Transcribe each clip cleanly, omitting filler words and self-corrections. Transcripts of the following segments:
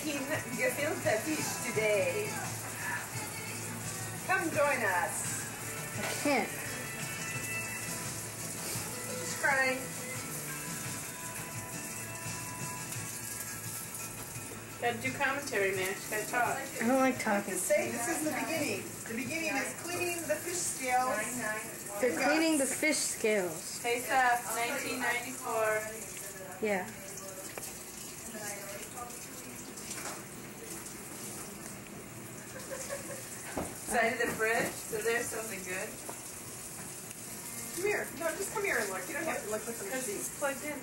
making gefilte fish today. Come join us. I can't. She's crying. Gotta do commentary, man. She gotta talk. I don't like talking. Say this is the beginning. The beginning is cleaning the fish scales. They're cleaning the fish scales. Pesach, 1994. Yeah. Side of the fridge, so there's something good. Come here. No, just come here and look. You don't have to look with the machine. It's plugged in.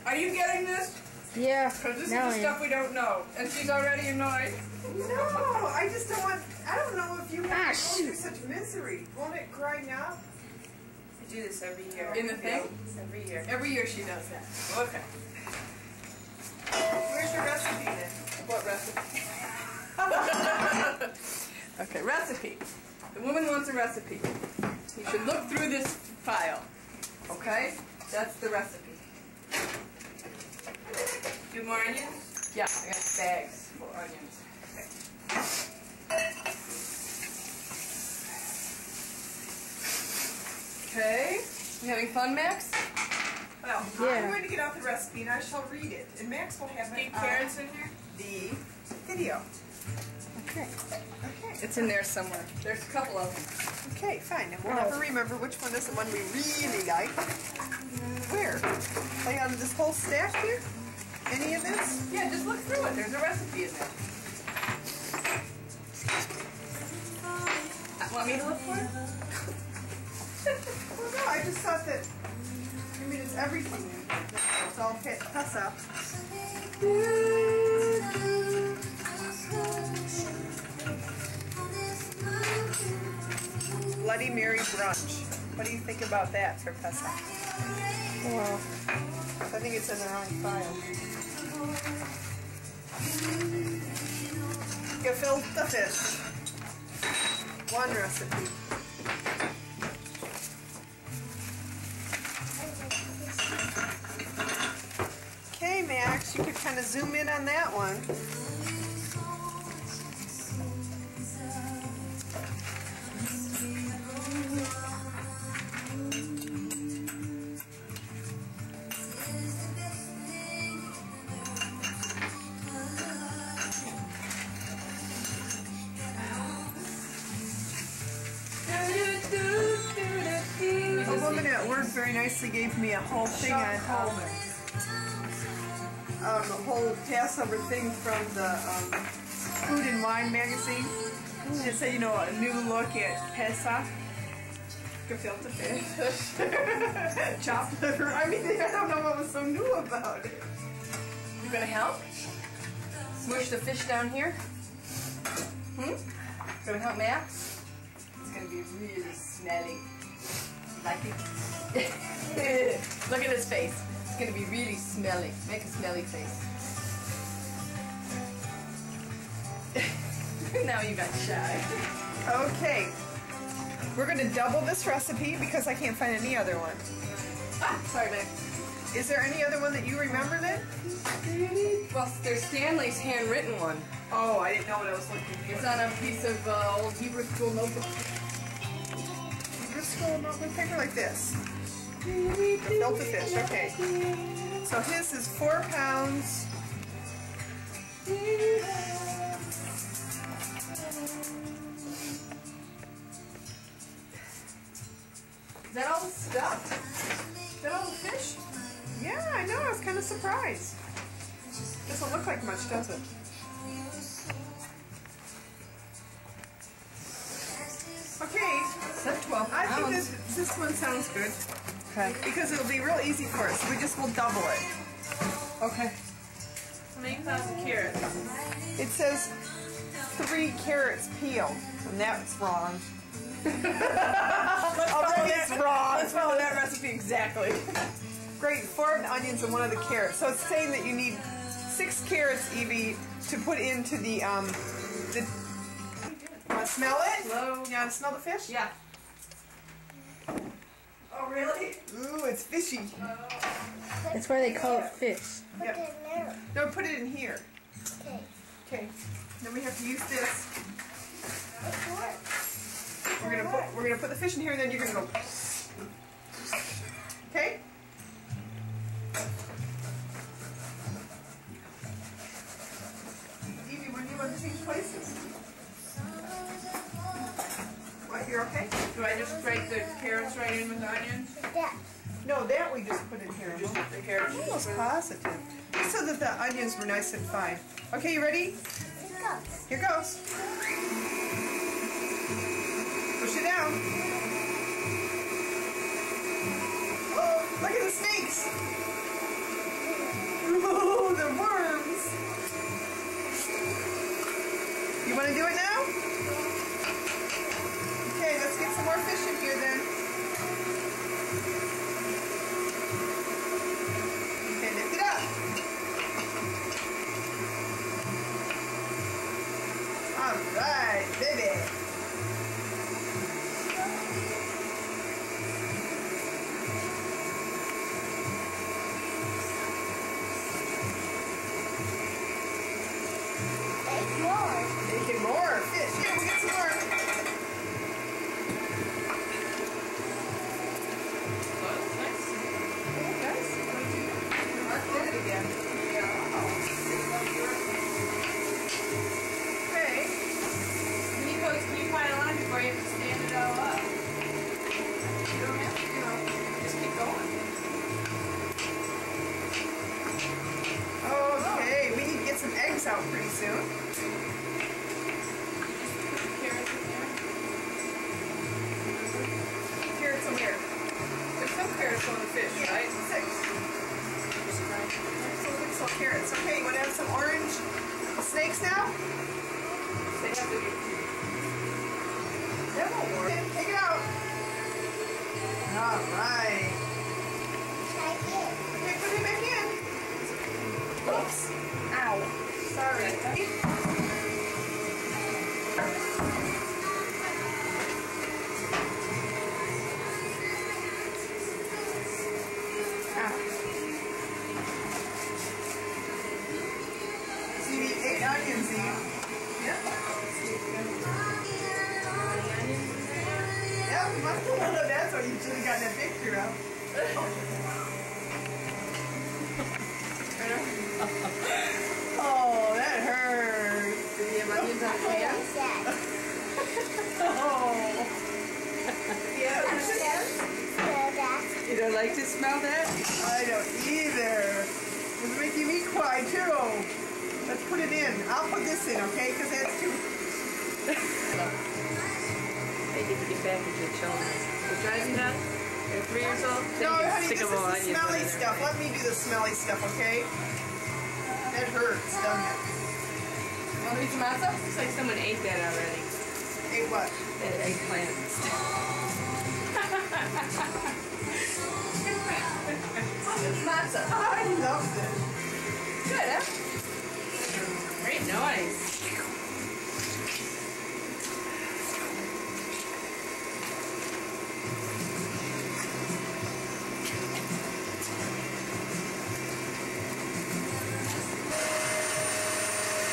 Are you getting this? Yeah. Because this is now the stuff we don't know. And she's already annoyed. No, I just don't want... I don't know if you have to go through such misery. Won't it grind up? I do this every year. In the thing? Every year. Every year she does that. Okay. Where's your recipe then? What recipe? Okay, recipe. The woman wants a recipe. You should look through this file. Okay? That's the recipe. Do more onions? Yeah, I got bags for onions. Okay. You having fun, Max? Well, I'm going to get out the recipe and I shall read it. And Max will have carrots in here? The video. Okay. Okay. It's in there somewhere. There's a couple of them. Okay, fine. And we'll never remember which one is the one we really like. Where? Like out of this whole stash here? Any of this? Yeah, just look through it. There's a recipe in there. Want me to look for it? Well, no, I just thought that, I mean, it's everything. It's all Pesach. Bloody Mary brunch. What do you think about that for Pesach? Well, I think it's in the wrong file. Gefilte fish. One recipe. Okay, Max, you could kind of zoom in on that one. The woman at work very nicely gave me a whole thing on the whole Passover thing from the Food and Wine magazine. It said, you know, a new look at Pesach. Gefilte fish. Chopped liver. I mean, I don't know what was so new about it. You gonna help? Smush the fish down here? Gonna help Max? It's gonna be really smelly. Like it? Look at his face. It's gonna be really smelly. Make a smelly face. Now you got shy. Okay. We're gonna double this recipe because I can't find any other one. Ah, sorry, Max. Is there any other one that you remember then? Well, there's Stanley's handwritten one. Oh, I didn't know what I was looking for. It's on a piece of old Hebrew school notebook. School notebook paper like this. Gefilte fish, okay. So his is 4 pounds. Is that all the stuff? Is that all the fish? Yeah, I know, I was kind of surprised. Doesn't look like much, does it? Okay, that's 12 I think this one sounds good. Okay. Because it'll be real easy for us. We just will double it. Okay. How many pounds of carrots? It says 3 carrots peeled, and that's wrong. Already it's wrong. Let's follow that recipe exactly. Great, 4 onions and 1 of the carrots. So it's saying that you need 6 carrots, Evie, to put into the you want to smell it? Hello. You want to smell the fish? Yeah. Oh, really? Ooh, it's fishy. That's why they call it fish. Yep. No, put it in here. Okay. Okay. Then we have to use this. We're gonna put the fish in here, and then you're gonna go. Okay. Evie, when do you want to change places? What? You're okay? Do I just break the carrots right in with the onions? Yeah. No, that we just put in here. Just put the carrots. I'm almost positive. Just so that the onions were nice and fine. Okay, you ready? Here goes. Push it down. Oh, look at the snakes. Oh, the worms. You want to do it now? Okay, let's get some more fish in here then. Okay, lift it up. All right, baby. Making more fish. Here, we'll get some more. Okay, we need to get some eggs out pretty soon. Carrots on here. There's some carrots on the fish, Yeah, right? 6. So carrots. Okay, you want to have some orange snakes now? They have to be. That won't work. Okay, take it out. All right. Okay, put it back in. Oops. Ow. Sorry. So you need 8 onions, Eve. Yeah. Yep, that's what you should have gotten that picture of. Oh, that hurts. Do you have onions on the pan? Oh. Yeah. You don't like to smell that? I don't either. It's making me cry too. Let's put it in. I'll put this in, okay? Because that's too. They need to get back into the children. They're driving down? They're 3 years old? No, honey, this is the smelly stuff. Let me do the smelly stuff, okay? That hurts, doesn't it? Want to eat some matzah? Looks like someone ate that already. Ate what? That eggplant. It's matzah. I loved it. Good, huh? Great noise.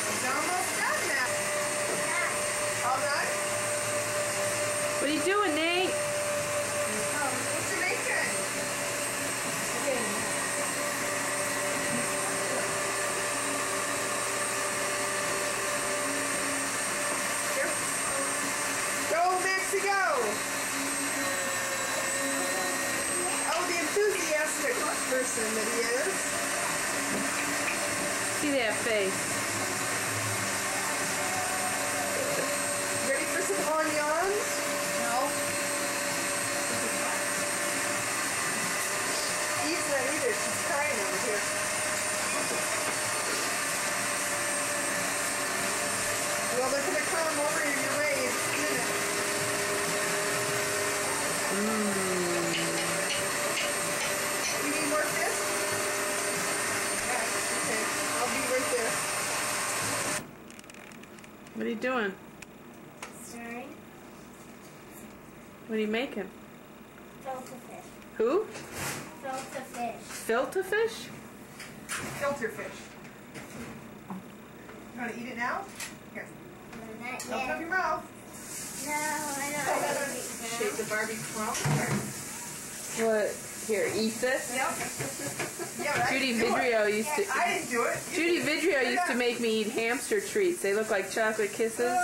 It's almost done now. All done? What are you doing, Nate? What's you making? Here. Go, Maxie, go! Oh, the enthusiastic person that he is. See that face. Ready for some onions? No. Eve's not either. She's crying over here. Well, they're gonna come over your way in a minute. You need more fish? Yeah, okay. I'll be right there. What are you doing? Stirring. What are you making? Filter fish. Who? Filter fish. Filter fish? Filter fish. You want to eat it now? Here. Not Open up yet. your mouth. No, I don't want to eat Shape the Barbie crumb. What? Here, eat this. Yep. Yeah, but Judy I didn't do it. Vidrio used to. I didn't do it. Judy Vidrio used to make me eat hamster treats. They look like chocolate kisses.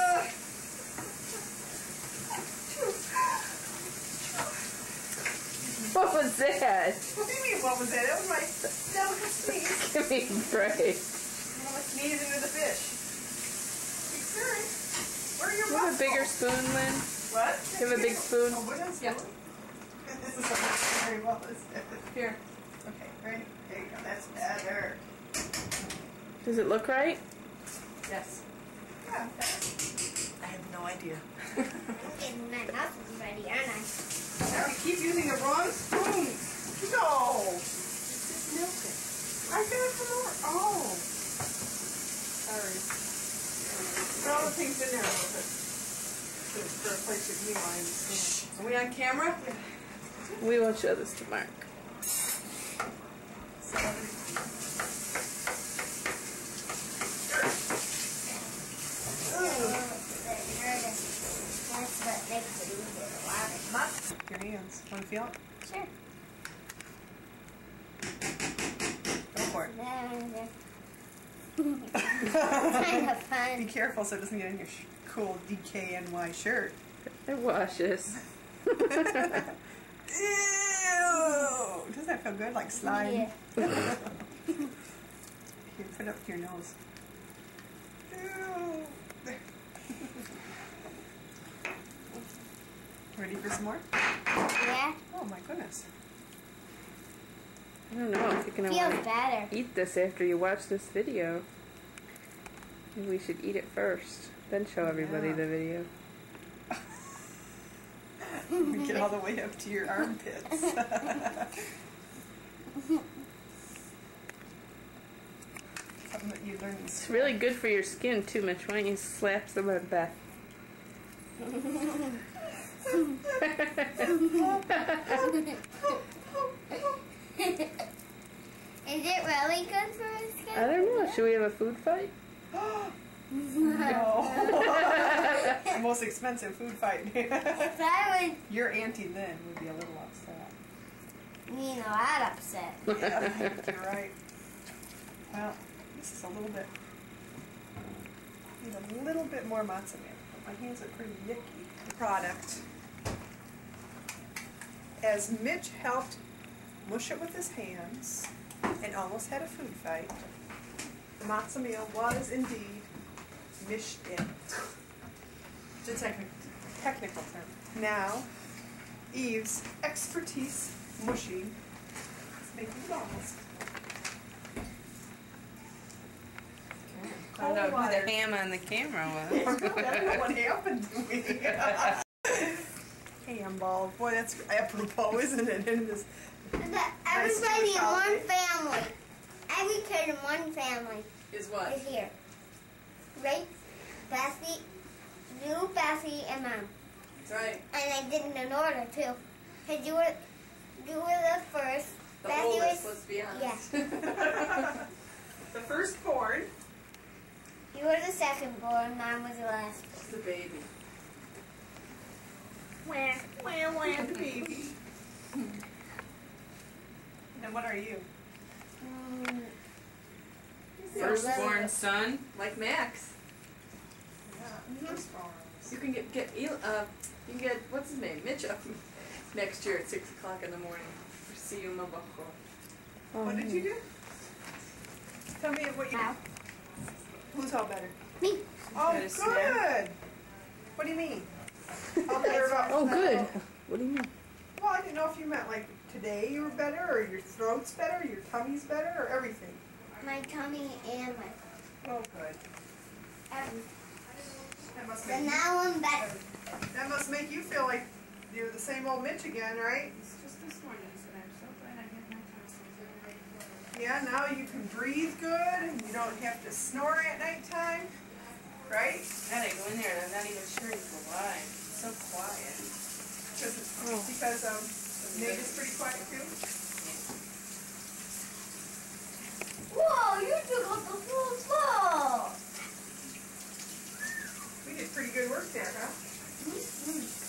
What was that? What do you mean, what was it? It was my delicate sneeze. Give me a break. I'm going to sneeze into the fish. Keep stirring. Where are your You have a mussels? bigger spoon, Lynn? What? You have a big spoon? Oh, wooden spoon? Yeah. This is not very well, is it? Here. Okay, ready? There you go. That's better. Does it look right? Yes. Yeah. I have no idea. I'm getting my muffins ready, aren't I? Now you keep using the wrong spoon. No. Just milk it. I got it from over. Oh. Sorry. All the things in there a little bit. For a place with meal, I understand. Are we on camera? We will show this to Mark. That's what makes it easier to water. Mutt. Your hands. Want to feel it? Sure. Go for it. Kind of fun. Be careful so it doesn't get in your cool DKNY shirt. It washes. Ew! Doesn't that feel good? Like slime? Yeah. Here, put it up to your nose. Ew! Ready for some more? Yeah. Oh my goodness. I don't know. I'm thinking I Feels want better. to eat this after you watch this video. Maybe we should eat it first, then show everybody Yeah. the video. We get all the way up to your armpits. Something that you learn in It's school. really good for your skin too, Mitch. Why don't you slap some on Beth? Is it really good for our skin? I don't know. Should we have a food fight? No. The most expensive food fight. If I Your Auntie Lynn would be a little upset. would mean a lot upset. Yeah, I think you're right. Well, this is a little bit. Need a little bit more mozzarella. My hands are pretty yucky. The product. As Mitch helped mush it with his hands and almost had a food fight, the mozzarella was indeed mished in. It's a technical term. Now, Eve's expertise mushing is making balls. Found out who the ham on the camera was. I don't know what happened to me. Ham ball. Boy, that's apropos, isn't it? In this Everybody in one family. Every kid in one family Is what? is here. Right? Bessie, you, Bessie, and Mom. That's right. And I did it in order too. Cause you were the first. The Bessie oldest, was. let's be honest. Yeah. The firstborn. You were the second born. Mom was the last. It's the baby. Where? And the baby. And what are you? Firstborn son, like Max. Yeah, firstborn. You can get what's his name, Mitch up next year at 6 o'clock in the morning. See you, mabajo. What did you do? Tell me what you How? Who's all better? Me. Oh, Got a snack? good. What do you mean? All better about Oh, good. What do you mean? Well, I didn't know if you meant like today you were better, or your throat's better, your tummy's better, or everything. My tummy and my Oh, good. everything. That must So make you, now I'm better. that must make you feel like you're the same old Mitch again, right? It's just this morning, and I'm so glad I had my tonsils. Yeah, now you can breathe good, and you don't have to snore at nighttime, right? Then I go in there and I'm not even sure he's alive. It's so quiet. Because Nate is pretty quiet too. Whoa, you took up the full floor. pretty good work there, huh? Mm-hmm.